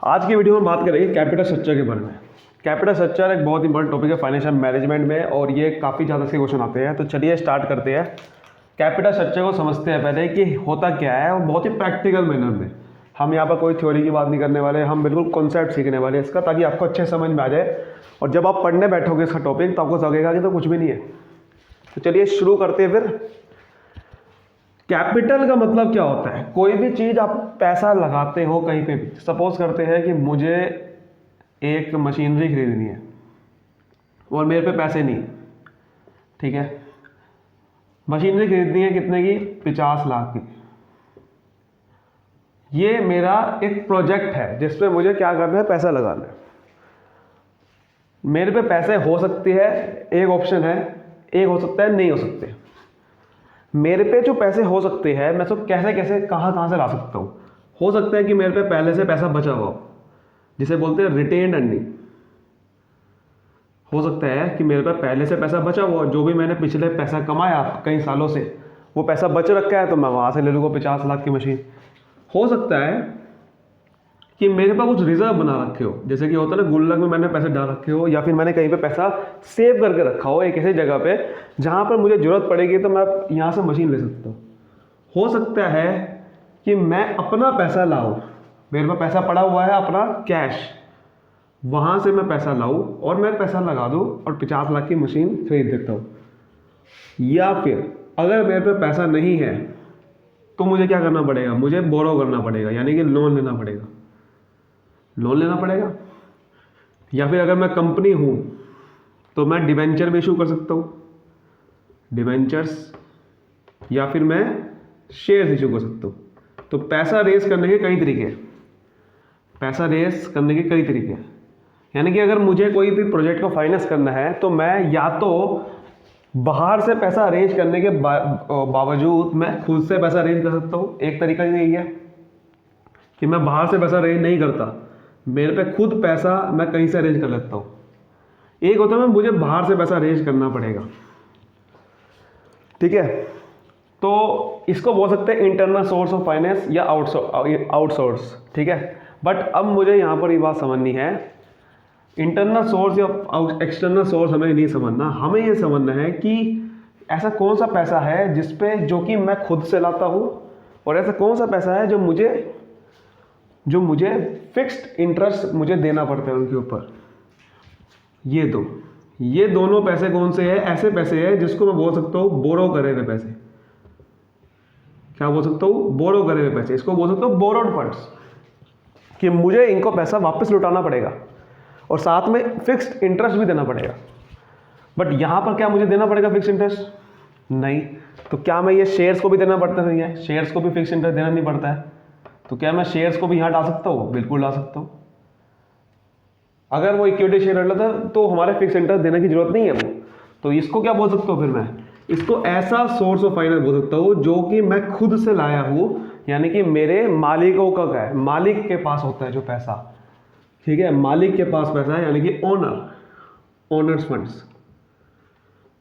आज की वीडियो में बात करेंगे कैपिटल स्ट्रक्चर के बारे में। कैपिटल स्ट्रक्चर एक बहुत इंपॉर्टेंट टॉपिक है फाइनेंशियल मैनेजमेंट में और ये काफ़ी ज़्यादा से क्वेश्चन आते हैं। तो चलिए स्टार्ट करते हैं। कैपिटल स्ट्रक्चर को समझते हैं पहले कि होता क्या है और बहुत ही प्रैक्टिकल मैनर में। हम यहाँ पर कोई थ्योरी की बात नहीं करने वाले, हम बिल्कुल कॉन्सेप्ट सीखने वाले हैं इसका, ताकि आपको अच्छे समझ में आ जाए। और जब आप पढ़ने बैठोगे इसका टॉपिक तो आपको लगेगा कि तो कुछ भी नहीं है। तो चलिए शुरू करते हैं फिर। कैपिटल का मतलब क्या होता है? कोई भी चीज़ आप पैसा लगाते हो कहीं पे भी। सपोज करते हैं कि मुझे एक मशीनरी खरीदनी है और मेरे पे पैसे नहीं, ठीक है। मशीनरी खरीदनी है कितने की? 50 लाख की। ये मेरा एक प्रोजेक्ट है जिसपे मुझे क्या करना है? पैसा लगाना है। मेरे पे पैसे हो सकते हैं, एक ऑप्शन है, एक हो सकता है नहीं हो सकते। मेरे पे जो पैसे हो सकते हैं मैं सब कैसे कैसे कहाँ से ला सकता हूँ। हो सकता है कि मेरे पे पहले से पैसा बचा हुआ, जिसे बोलते हैं रिटेन्ड अर्निंग। हो सकता है कि मेरे पे पहले से पैसा बचा हुआ, जो भी मैंने पिछले पैसा कमाया कई सालों से वो पैसा बच रखा है, तो मैं वहाँ से ले लूँगा 50 लाख की मशीन। हो सकता है कि मेरे पास कुछ रिजर्व बना रखे हो, जैसे कि होता है ना गुल्लक में मैंने पैसे डाल रखे हो, या फिर मैंने कहीं पे पैसा सेव करके रखा हो एक ऐसी जगह पे जहाँ पर मुझे ज़रूरत पड़ेगी तो मैं यहाँ से मशीन ले सकता हूँ। हो सकता है कि मैं अपना पैसा लाऊं, मेरे पास पैसा पड़ा हुआ है अपना कैश, वहाँ से मैं पैसा लाऊं और मैं पैसा लगा दूं और 50 लाख की मशीन खरीद देता हूँ। या फिर अगर मेरे पे पैसा नहीं है तो मुझे क्या करना पड़ेगा? मुझे बोरो करना पड़ेगा, यानी कि लोन लेना पड़ेगा। लोन लेना पड़ेगा। या फिर अगर मैं कंपनी हूँ तो मैं डिवेंचर भी इशू कर सकता हूँ, डिवेंचर्स, या फिर मैं शेयर्स इशू कर सकता हूँ। तो पैसा रेस करने के कई तरीके हैं। पैसा रेस करने के कई तरीके हैं, यानी कि अगर मुझे कोई भी प्रोजेक्ट को फाइनेंस करना है तो मैं या तो बाहर से पैसा अरेंज करने के बावजूद मैं खुद से पैसा अरेंज कर सकता हूँ। एक तरीका यही है कि मैं बाहर से पैसा अरेंज नहीं करता, मेरे पे खुद पैसा मैं कहीं से अरेंज कर लेता हूँ। एक होता है मुझे बाहर से पैसा अरेंज करना पड़ेगा, ठीक है। तो इसको बोल सकते हैं इंटरनल सोर्स ऑफ फाइनेंस या आउटसोर्स, ठीक है। बट अब मुझे यहाँ पर ये बात समझनी है, इंटरनल सोर्स या एक्सटर्नल सोर्स हमें नहीं समझना। हमें ये समझना है कि ऐसा कौन सा पैसा है जिसपे जो कि मैं खुद से लाता हूँ, और ऐसा कौन सा पैसा है जो मुझे फिक्स्ड इंटरेस्ट मुझे देना पड़ता है उनके ऊपर। ये दोनों पैसे कौन से हैं? ऐसे पैसे हैं जिसको मैं बोल सकता हूँ बोरो करे हुए पैसे। क्या बोल सकता हूँ? बोरो करे हुए पैसे। इसको बोल सकता हूँ बोरोड फंड्स, कि मुझे इनको पैसा वापस लौटाना पड़ेगा और साथ में फिक्स्ड इंटरेस्ट भी देना पड़ेगा। बट यहाँ पर क्या मुझे देना पड़ेगा फिक्स्ड इंटरेस्ट? नहीं। तो क्या मैं ये शेयर्स को भी देना पड़ता नहीं है? शेयर्स को भी फिक्स्ड इंटरेस्ट देना नहीं पड़ता है। तो क्या मैं शेयर्स को भी यहाँ डाल सकता हूँ? बिल्कुल डाल सकता हूँ। अगर वो इक्विटी शेयर होता है तो हमारे फिक्स इंटरेस्ट देने की जरूरत नहीं है वो। तो इसको क्या बोल सकता हूँ फिर मैं? इसको ऐसा सोर्स ऑफ फाइनेंस बोल सकता हूँ जो कि मैं खुद से लाया हूँ, यानी कि मेरे मालिकों का है, मालिक के पास होता है जो पैसा, ठीक है। मालिक के पास पैसा है, यानी कि ओनर्स फंड्स।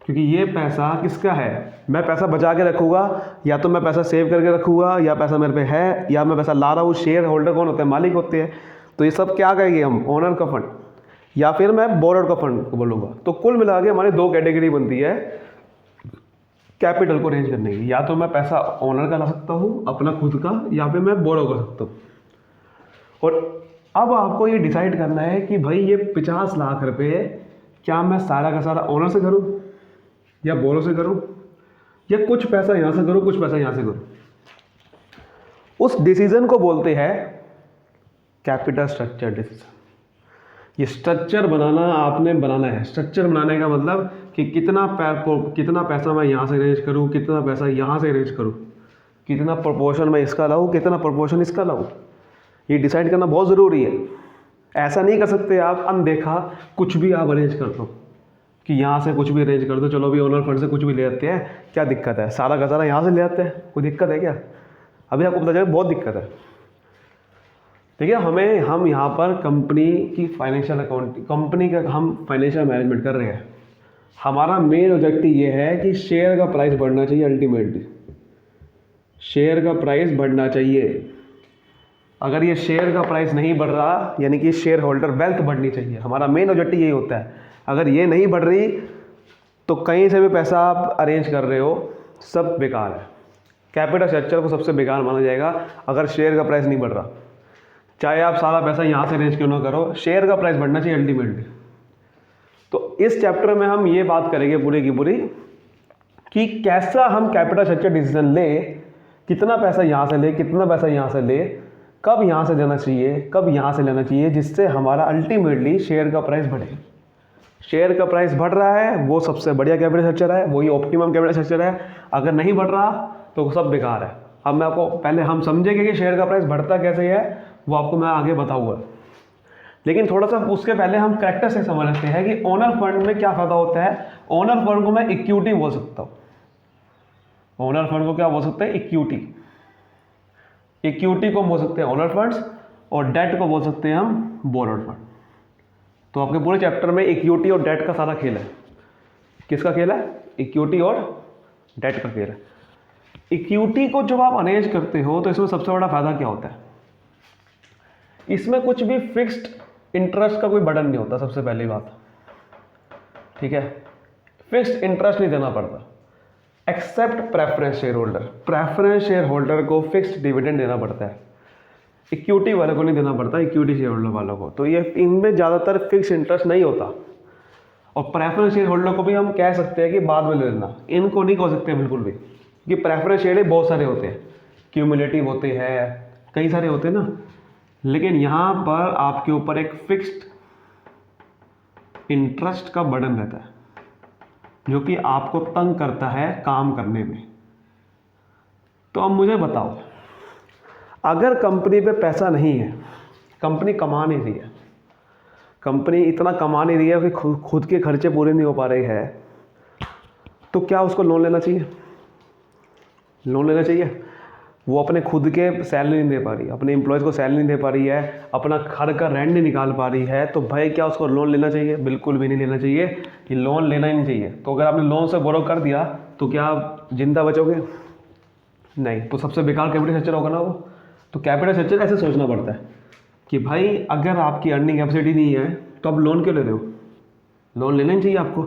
क्योंकि ये पैसा किसका है? मैं पैसा बचा के रखूँगा, या तो मैं पैसा सेव करके रखूँगा, या पैसा मेरे पे है, या मैं पैसा ला रहा हूँ। शेयर होल्डर कौन होता है? मालिक होते हैं। तो ये सब क्या कहेंगे हम? ओनर का फंड, या फिर मैं बोरोड का फंड को बोलूँगा। तो कुल मिला के हमारी दो कैटेगरी बनती है कैपिटल को अरेंज करने की। या तो मैं पैसा ओनर का ला सकता हूँ अपना खुद का, या फिर मैं बोरो कर सकता हूँ। और अब आपको ये डिसाइड करना है कि भाई ये 50 लाख रुपए क्या मैं सारा का सारा ओनर से करूँ या बोरो से करूँ, या कुछ पैसा यहाँ से करूँ कुछ पैसा यहाँ से करूँ। उस डिसीजन को बोलते हैं कैपिटल स्ट्रक्चर डिसीजन। ये स्ट्रक्चर बनाना आपने बनाना है। स्ट्रक्चर बनाने का मतलब कि कितना पैसा मैं यहाँ से अरेंज करूँ, कितना पैसा यहाँ से अरेंज करूँ, कितना प्रोपोर्शन मैं इसका लाऊँ, कितना प्रोपोर्शन इसका लाऊँ। ये डिसाइड करना बहुत ज़रूरी है। ऐसा नहीं कर सकते आप अनदेखा कुछ भी आप अरेंज कर दो, कि यहाँ से कुछ भी अरेंज कर दो, चलो भी ओनर फंड से कुछ भी ले आते हैं, क्या दिक्कत है? सारा का सारा यहाँ से ले आते हैं, कोई दिक्कत है क्या? अभी आपको पता चलेगा बहुत दिक्कत है, ठीक है। हम यहाँ पर कंपनी की फाइनेंशियल अकाउंटिंग, कंपनी का हम फाइनेंशियल मैनेजमेंट कर रहे हैं। हमारा मेन ऑब्जेक्टिव ये है कि शेयर का प्राइस बढ़ना चाहिए। अल्टीमेटली शेयर का प्राइस बढ़ना चाहिए। अगर ये शेयर का प्राइस नहीं बढ़ रहा, यानी कि शेयर होल्डर वेल्थ बढ़नी चाहिए, हमारा मेन ऑब्जेक्टिव यही होता है। अगर ये नहीं बढ़ रही तो कहीं से भी पैसा आप अरेंज कर रहे हो सब बेकार है। कैपिटल स्ट्रक्चर को सबसे बेकार माना जाएगा अगर शेयर का प्राइस नहीं बढ़ रहा। चाहे आप सारा पैसा यहाँ से अरेंज क्यों ना करो, शेयर का प्राइस बढ़ना चाहिए अल्टीमेटली। तो इस चैप्टर में हम ये बात करेंगे पूरी की पूरी कि कैसा हम कैपिटल स्ट्रक्चर डिसीजन ले, कितना पैसा यहाँ से ले, कितना पैसा यहाँ से ले, कब यहाँ से लेना चाहिए, कब यहाँ से लेना चाहिए, जिससे हमारा अल्टीमेटली शेयर का प्राइस बढ़े। शेयर का प्राइस बढ़ रहा है वो सबसे बढ़िया कैपिटल स्ट्रक्चर है, वही ऑप्टिमम कैपिटल स्ट्रक्चर है। अगर नहीं बढ़ रहा तो सब बेकार है। अब मैं आपको पहले हम समझेंगे कि शेयर का प्राइस बढ़ता कैसे है, वो आपको मैं आगे बताऊंगा। लेकिन थोड़ा सा उसके पहले हम करेक्टर से समझ लेते हैं कि ओनर फंड में क्या फायदा होता है। ओनर फंड को मैं इक्विटी बोल सकता हूँ। ओनर फंड को क्या बोल सकते हैं? इक्विटी। इक्विटी को बोल सकते हैं ओनर फंड्स और डेट को बोल सकते हैं हम बोरोड फंड। तो आपके पूरे चैप्टर में इक्विटी और डेट का सारा खेल है। किसका खेल है? इक्विटी और डेट का खेल है। इक्विटी को जब आप अरेंज करते हो तो इसमें सबसे बड़ा फायदा क्या होता है? इसमें कुछ भी फिक्स्ड इंटरेस्ट का कोई बर्डन नहीं होता। सबसे पहली बात, ठीक है, फिक्स्ड इंटरेस्ट नहीं देना पड़ता except preference shareholder. Preference shareholder को फिक्स्ड डिविडेंड देना पड़ता है, इक्विटी वाले को नहीं देना पड़ता, इक्विटी शेयर होल्डर वालों को। तो ये इनमें ज़्यादातर फिक्स इंटरेस्ट नहीं होता। और प्रेफरेंस शेयर होल्डर को भी हम कह सकते हैं कि बाद में ले लेना, इनको नहीं कह सकते बिल्कुल भी, क्योंकि प्रेफरेंस शेयर बहुत सारे होते हैं, क्यूमुलेटिव होते हैं, कई सारे होते हैं ना। लेकिन यहाँ पर आपके ऊपर एक फिक्स्ड इंटरेस्ट का बर्डन रहता है जो कि आपको तंग करता है काम करने में। तो अब मुझे बताओ, अगर कंपनी पे पैसा नहीं है, कंपनी कमा नहीं रही है, कंपनी इतना कमा नहीं रही है कि खुद के खर्चे पूरे नहीं हो पा रहे हैं, तो क्या उसको लोन लेना चाहिए? लोन लेना चाहिए। वो अपने खुद के सैलरी नहीं दे पा रही, अपने एम्प्लॉयज़ को सैलरी नहीं दे पा रही है, अपना घर का रेंट नहीं निकाल पा रही है, तो भाई क्या उसको लोन लेना चाहिए? बिल्कुल भी नहीं लेना चाहिए। कि लोन लेना ही नहीं चाहिए। तो अगर आपने लोन से बोरो कर दिया तो क्या आप जिंदा बचोगे? नहीं। तो सबसे बेकार कैपिटल स्ट्रक्चर होगा ना वो। तो कैपिटल स्ट्रक्चर ऐसे सोचना पड़ता है कि भाई अगर आपकी अर्निंग कैपेसिटी नहीं है तो आप लोन क्यों ले रहे हो? लोन लेना ही चाहिए आपको।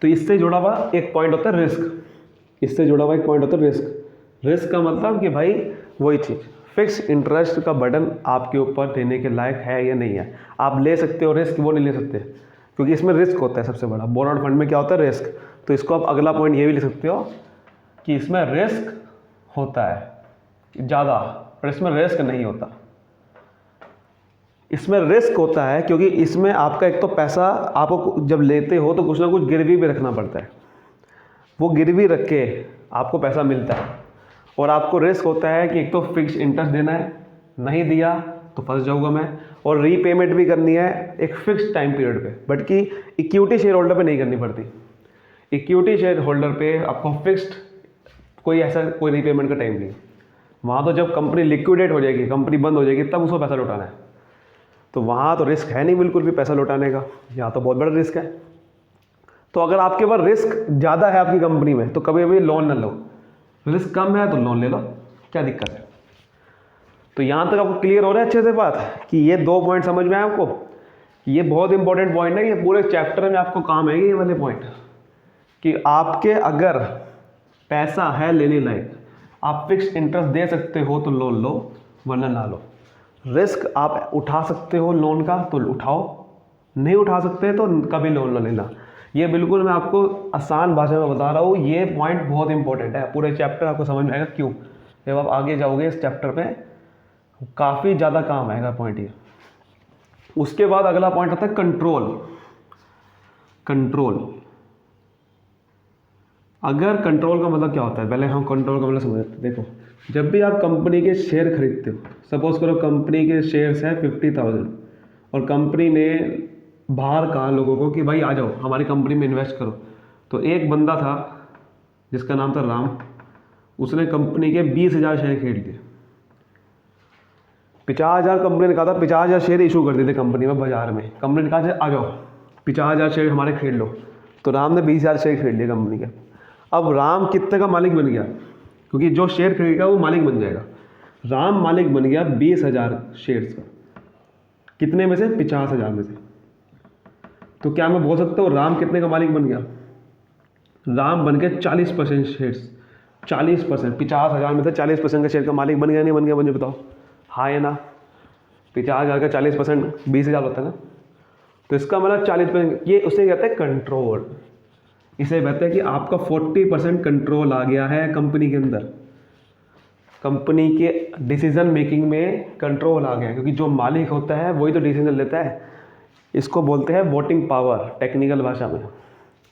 तो इससे जुड़ा हुआ एक पॉइंट होता है रिस्क। इससे जुड़ा हुआ एक पॉइंट होता है रिस्क। रिस्क का मतलब कि भाई वही चीज़, फिक्स इंटरेस्ट का बर्डन आपके ऊपर देने के लायक है या नहीं है। आप ले सकते हो रिस्क, वो नहीं ले सकते, क्योंकि इसमें रिस्क होता है सबसे बड़ा। बोरोड फंड में क्या होता है? रिस्क। तो इसको आप अगला पॉइंट ये भी ले सकते हो कि इसमें रिस्क होता है ज़्यादा, पर इसमें रिस्क नहीं होता। इसमें रिस्क होता है क्योंकि इसमें आपका एक तो पैसा आपको जब लेते हो तो कुछ ना कुछ गिरवी भी रखना पड़ता है। वो गिरवी रख के आपको पैसा मिलता है। और आपको रिस्क होता है कि एक तो फिक्स इंटरेस्ट देना है, नहीं दिया तो फंस जाऊंगा मैं, और रीपेमेंट भी करनी है एक फिक्स टाइम पीरियड पे। बट कि इक्विटी शेयर होल्डर पे नहीं करनी पड़ती। इक्विटी शेयर होल्डर पे आपको फिक्स्ड कोई रीपेमेंट का टाइम नहीं। वहाँ तो जब कंपनी लिक्विडेट हो जाएगी, कंपनी बंद हो जाएगी, तब उसको पैसा लौटाना है। तो वहाँ तो रिस्क है नहीं बिल्कुल भी पैसा लौटाने का। यहाँ तो बहुत बड़ा रिस्क है। तो अगर आपके पास रिस्क ज़्यादा है आपकी कंपनी में तो कभी भी लोन ना लो। रिस्क कम है तो लोन ले लो, क्या दिक्कत है? तो यहाँ तक आपको क्लियर हो रहा है अच्छे से बात कि ये 2 पॉइंट समझ में आए आपको? ये बहुत इंपॉर्टेंट पॉइंट है, ये पूरे चैप्टर में आपको काम है ये वाले पॉइंट, कि आपके अगर पैसा है लेने लायक, आप फिक्स इंटरेस्ट दे सकते हो तो लोन लो, वरना ना लो। रिस्क आप उठा सकते हो लोन का तो उठाओ, नहीं उठा सकते तो कभी लोन ना लेना। ये बिल्कुल मैं आपको आसान भाषा में बता रहा हूँ। ये पॉइंट बहुत इंपॉर्टेंट है, पूरे चैप्टर आपको समझ में आएगा क्यों। जब आप आगे जाओगे इस चैप्टर में काफ़ी ज़्यादा काम आएगा पॉइंट ये। उसके बाद अगला पॉइंट आता है कंट्रोल। कंट्रोल, अगर कंट्रोल का मतलब क्या होता है, पहले हम कंट्रोल का मतलब समझते हैं। देखो, जब भी आप कंपनी के शेयर खरीदते हो, सपोज करो कंपनी के शेयर्स हैं 50,000 और कंपनी ने बाहर कहा लोगों को कि भाई आ जाओ हमारी कंपनी में इन्वेस्ट करो। तो एक बंदा था जिसका नाम था राम, उसने कंपनी के 20,000 शेयर खरीद लिए। 50,000 कंपनी ने कहा था, 50,000 शेयर इशू कर दिए थे कंपनी में बाजार में। कंपनी ने कहा आ जाओ 50,000 शेयर हमारे खरीद लो। तो राम ने 20,000 शेयर खरीद लिए कंपनी के। अब राम कितने का मालिक बन गया? क्योंकि जो शेयर खरीदेगा वो मालिक बन जाएगा। राम मालिक बन गया 20,000 शेयर्स का, कितने में से? 50,000 में से। तो क्या मैं बोल सकता हूँ राम कितने का मालिक बन गया? राम बन गया 40% शेयर्स, 40%, 50,000 में से 40% का शेयर का मालिक बन गया नहीं बन गया? मुझे बताओ, हाँ या ना? 50,000 का 40% 20,000 होता है ना, तो इसका मतलब 40%, ये उसे कहते हैं कंट्रोल। इसे कहते हैं कि आपका 40% कंट्रोल आ गया है कंपनी के अंदर, कंपनी के डिसीजन मेकिंग में कंट्रोल आ गया है, क्योंकि जो मालिक होता है वही तो डिसीजन लेता है। इसको बोलते हैं वोटिंग पावर टेक्निकल भाषा में,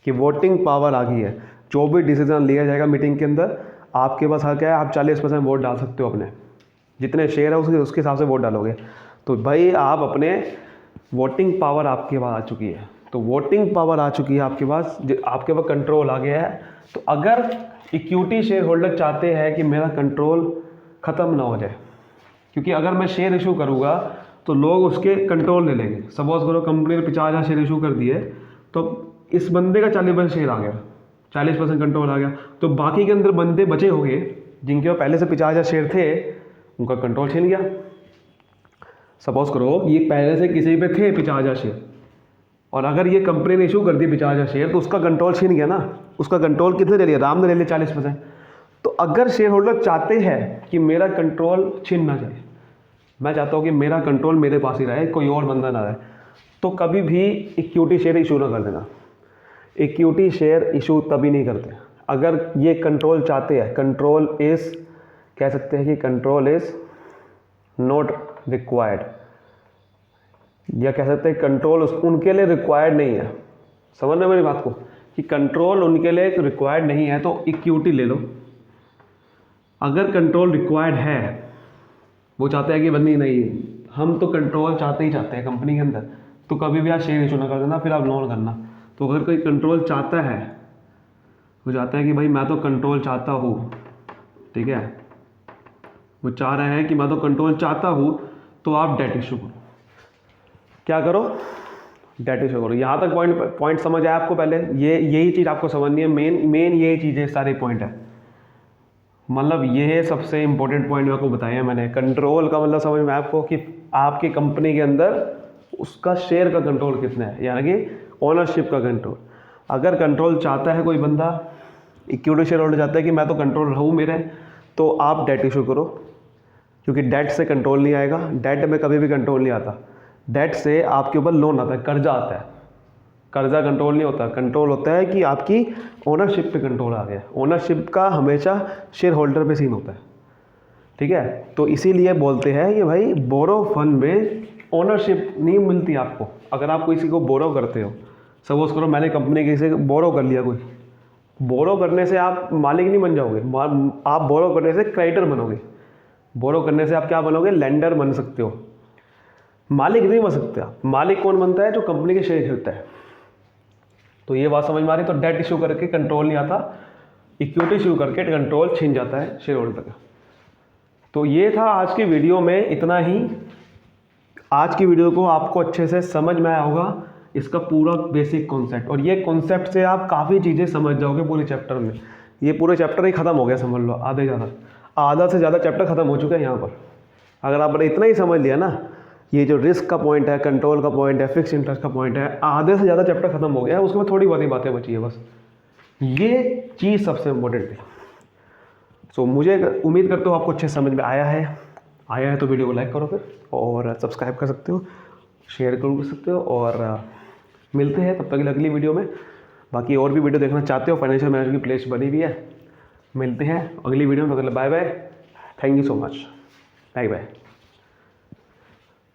कि वोटिंग पावर आ गई है। जो भी डिसीजन लिया जाएगा मीटिंग के अंदर, आपके पास हक है, आप 40% वोट डाल सकते हो अपने, जितने शेयर है उसके हिसाब से वोट डालोगे। तो भाई आप अपने वोटिंग पावर आपके पास आ चुकी है, तो वोटिंग पावर आ चुकी है आपके पास, आपके पास कंट्रोल आ गया है। तो अगर इक्विटी शेयर होल्डर चाहते हैं कि मेरा कंट्रोल ख़त्म ना हो जाए, क्योंकि अगर मैं शेयर इशू करूँगा तो लोग उसके कंट्रोल ले लेंगे। सपोज करो कंपनी ने 50,000 शेयर इशू कर दिए, तो इस बंदे का 40% शेयर आ गया, 40% कंट्रोल आ गया, तो बाकी के अंदर बंदे बचे होंगे जिनके पास पहले से 50,000 शेयर थे, उनका कंट्रोल छीन गया। सपोज करो ये पहले से किसी पे थे 50,000 शेयर, और अगर ये कंपनी ने इशू कर दी 50,000 शेयर, तो उसका कंट्रोल छीन गया ना। उसका कंट्रोल कितने ले लिया? राम ने ले लिया 40%। तो अगर शेयर होल्डर चाहते हैं कि मेरा कंट्रोल छीन ना जाए, मैं चाहता हूँ कि मेरा कंट्रोल मेरे पास ही रहे, कोई और बंदा ना रहे, तो कभी भी इक्विटी शेयर इशू ना कर देना। इक्विटी शेयर इशू तभी नहीं करते अगर ये कंट्रोल चाहते हैं। कंट्रोल इज, कह सकते हैं कि कंट्रोल इज नॉट रिक्वायर्ड, या कह सकते हैं कंट्रोल उनके लिए रिक्वायर्ड नहीं है। समझ रहे मेरी बात को, कि कंट्रोल उनके लिए रिक्वायर्ड नहीं है, तो इक्विटी ले लो। अगर कंट्रोल रिक्वायर्ड है, वो चाहते हैं कि बंदी नहीं, हम तो कंट्रोल चाहते ही चाहते हैं कंपनी के अंदर, तो कभी भी आप शेयर इशू ना कर देना, फिर आप लोन करना। तो अगर कोई कंट्रोल चाहता है, वो चाहता है कि भाई मैं तो कंट्रोल चाहता हूँ, ठीक है, वो चाह रहे हैं कि मैं तो कंट्रोल चाहता हूँ, तो आप डेट इशू करो। क्या करो? डेट इशू करो। यहाँ तक पॉइंट समझ आया आपको? पहले यही चीज़ आपको समझनी है, मेन यही चीज़ें सारे पॉइंट है। मतलब ये सबसे इंपॉर्टेंट पॉइंट आपको बताया मैंने। कंट्रोल का मतलब समझ में आपको कि आपकी कंपनी के अंदर उसका शेयर का कंट्रोल कितना है, यानी कि ओनरशिप का कंट्रोल। अगर कंट्रोल चाहता है कोई बंदा, इक्विटी शेयर होल्डर चाहता है कि मैं तो कंट्रोल रहूँ मेरे, तो आप डेट इशू करो, क्योंकि डेट से कंट्रोल नहीं आएगा। डेट में कभी भी कंट्रोल नहीं आता। डेट से आपके ऊपर लोन आता है, कर्जा आता है। कर्जा कंट्रोल नहीं होता, कंट्रोल होता है कि आपकी ओनरशिप पे कंट्रोल आ गया। ओनरशिप का हमेशा शेयर होल्डर पे सीन होता है, ठीक है। तो इसीलिए बोलते हैं कि भाई बोरो फंड में ओनरशिप नहीं मिलती आपको। अगर आप किसी को बोरो करते हो, सपोज करो मैंने कंपनी किसी से बोरो कर लिया, कोई बोरो करने से आप मालिक नहीं बन जाओगे, आप बोरो करने से क्रेडिटर बनोगे। बोरो करने से आप क्या बनोगे? लेंडर बन सकते हो, मालिक नहीं बन सकते आप। मालिक कौन बनता है? जो कंपनी के शेयर खरीदता है। तो ये बात समझ में आ रही? तो डेट इशू करके कंट्रोल नहीं आता, इक्विटी इशू करके कंट्रोल छीन जाता है शेयर होल्डर का। तो ये था आज की वीडियो में, इतना ही। आज की वीडियो को आपको अच्छे से समझ में आया होगा, इसका पूरा बेसिक कॉन्सेप्ट, और ये कॉन्सेप्ट से आप काफ़ी चीज़ें समझ जाओगे पूरे चैप्टर में। ये पूरे चैप्टर ही ख़त्म हो गया, समझ लो। आधा से ज़्यादा चैप्टर ख़त्म हो चुका है यहाँ पर। अगर आपने इतना ही समझ लिया ना, ये जो रिस्क का पॉइंट है, कंट्रोल का पॉइंट है, फिक्स इंटरेस्ट का पॉइंट है, आधे से ज़्यादा चैप्टर खत्म हो गया है। उसके बाद थोड़ी बहुत ही बातें बची है बस। ये चीज़ सबसे इम्पोर्टेंट है। सो मुझे उम्मीद करता हूँ आपको अच्छे समझ में आया है तो वीडियो को लाइक करो फिर, और सब्सक्राइब कर सकते हो, शेयर कर सकते हो, और मिलते हैं तब तक अगली वीडियो में। बाकी और भी वीडियो देखना चाहते हो, फाइनेंशियल मैनेजमेंट की प्लेलिस्ट बनी हुई है। मिलते हैं अगली वीडियो में। Bye bye, thank you so much, bye bye.